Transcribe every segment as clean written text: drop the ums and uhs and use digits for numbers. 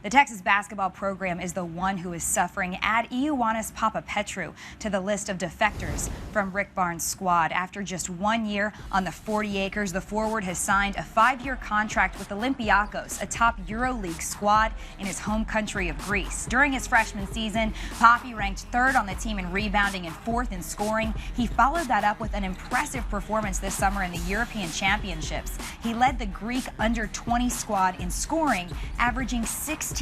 The Texas basketball program is the one who is suffering. Add Ioannis Papapetrou to the list of defectors from Rick Barnes' squad. After just 1 year on the 40 acres, the forward has signed a 5-year contract with Olympiacos, a top EuroLeague squad in his home country of Greece. During his freshman season, Papi ranked 3rd on the team in rebounding and 4th in scoring. He followed that up with an impressive performance this summer in the European Championships. He led the Greek under-20 squad in scoring, averaging 16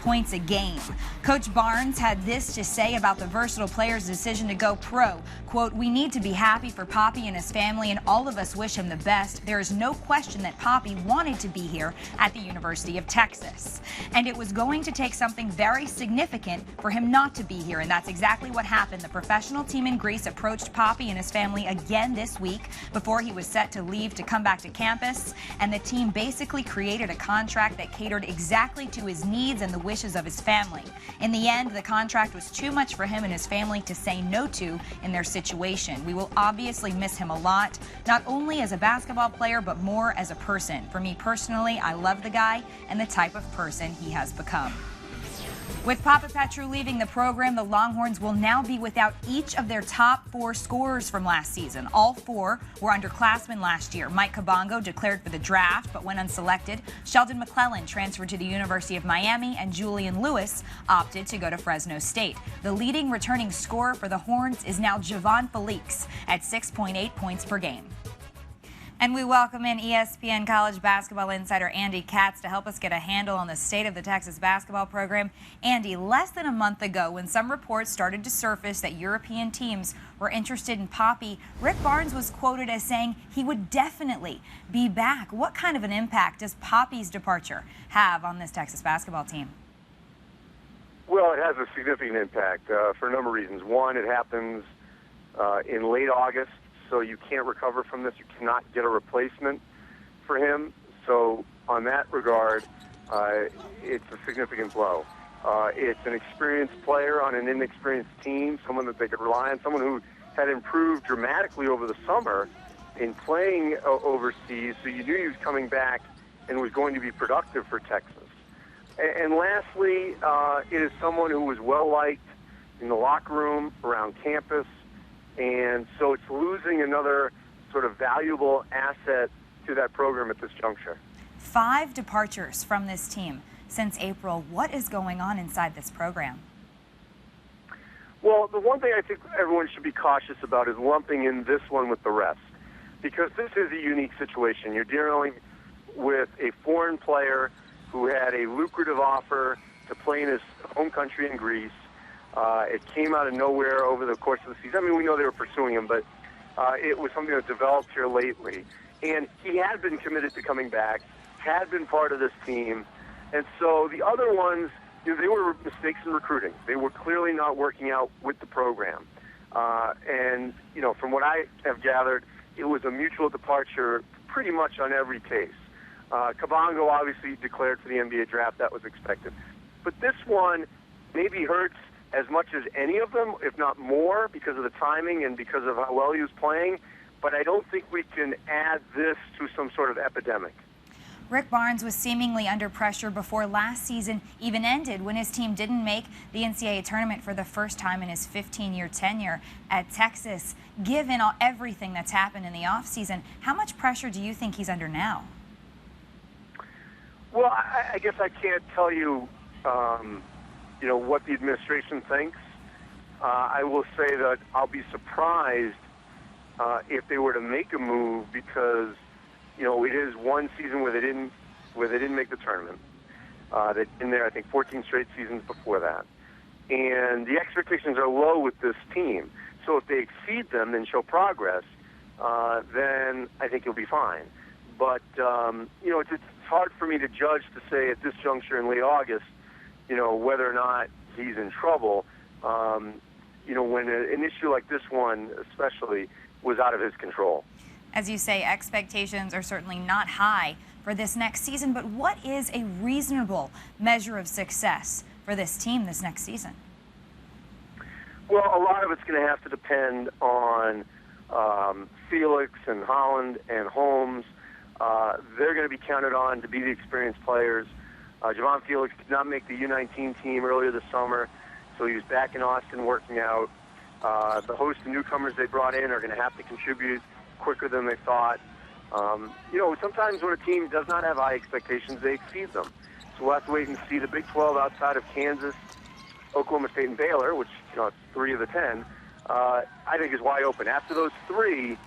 points a game. Coach Barnes had this to say about the versatile player's decision to go pro. Quote, "We need to be happy for Papi and his family, and all of us wish him the best. There is no question that Papi wanted to be here at the University of Texas. And it was going to take something very significant for him not to be here, and that's exactly what happened. The professional team in Greece approached Papi and his family again this week before he was set to leave to come back to campus, and the team basically created a contract that catered exactly to his needs and the wishes of his family. In the end, the contract was too much for him and his family to say no to in their situation. We will obviously miss him a lot, not only as a basketball player, but more as a person. For me personally, I love the guy and the type of person he has become." With Papapetrou leaving the program, the Longhorns will now be without each of their top 4 scorers from last season. All 4 were underclassmen last year. Mike Kabongo declared for the draft but went unselected. Sheldon McClellan transferred to the University of Miami, and Julian Lewis opted to go to Fresno State. The leading returning scorer for the Horns is now Javon Felix at 6.8 points per game. And we welcome in ESPN college basketball insider Andy Katz to help us get a handle on the state of the Texas basketball program. Andy, less than a month ago, when some reports started to surface that European teams were interested in Papi, Rick Barnes was quoted as saying he would definitely be back. What kind of an impact does Papi's departure have on this Texas basketball team? Well, it has a significant impact for a number of reasons. One, it happens in late August, so you can't recover from this. You cannot get a replacement for him. So on that regard, it's a significant blow. It's an experienced player on an inexperienced team, someone that they could rely on, someone who had improved dramatically over the summer in playing overseas, so you knew he was coming back and was going to be productive for Texas. And lastly, it is someone who was well-liked in the locker room, around campus, and so it's losing another sort of valuable asset to that program at this juncture. 5 departures from this team since April. What is going on inside this program? Well, the one thing I think everyone should be cautious about is lumping in this one with the rest, because this is a unique situation. You're dealing with a foreign player who had a lucrative offer to play in his home country in Greece. It came out of nowhere over the course of the season. I mean, we know they were pursuing him, but it was something that developed here lately. And he had been committed to coming back, had been part of this team. And so the other ones, you know, they were mistakes in recruiting. They were clearly not working out with the program. And, you know, from what I have gathered, it was a mutual departure pretty much on every case. Kabongo obviously declared for the NBA draft. That was expected. But this one maybe hurts as much as any of them, if not more, because of the timing and because of how well he was playing. But I don't think we can add this to some sort of epidemic. Rick Barnes was seemingly under pressure before last season even ended, when his team didn't make the NCAA tournament for the first time in his 15-year tenure at Texas. Given everything that's happened in the offseason, how much pressure do you think he's under now? Well, I guess I can't tell you, you know, what the administration thinks. I will say that I'll be surprised if they were to make a move, because, you know, it is one season where they didn't make the tournament. They've been there, I think, 14 straight seasons before that. And the expectations are low with this team. So if they exceed them and show progress, then I think you'll be fine. But, you know, it's hard for me to judge, to say at this juncture in late August, you know, whether or not he's in trouble, you know, when an issue like this one especially was out of his control. As you say, expectations are certainly not high for this next season, but what is a reasonable measure of success for this team this next season? Well, a lot of it's going to have to depend on Felix and Holland and Holmes. They're going to be counted on to be the experienced players. Javon Felix did not make the U19 team earlier this summer, so he was back in Austin working out. The host of newcomers they brought in are going to have to contribute quicker than they thought. Sometimes when a team does not have high expectations, they exceed them. So we'll have to wait and see. The Big 12 outside of Kansas, Oklahoma State, and Baylor, which, 3 of the 10, I think is wide open. After those 3,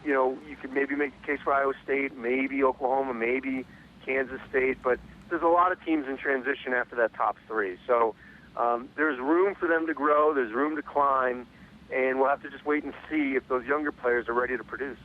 you could maybe make a case for Iowa State, maybe Oklahoma, maybe Kansas State, but there's a lot of teams in transition after that top 3. So there's room for them to grow, there's room to climb, and we'll have to just wait and see if those younger players are ready to produce.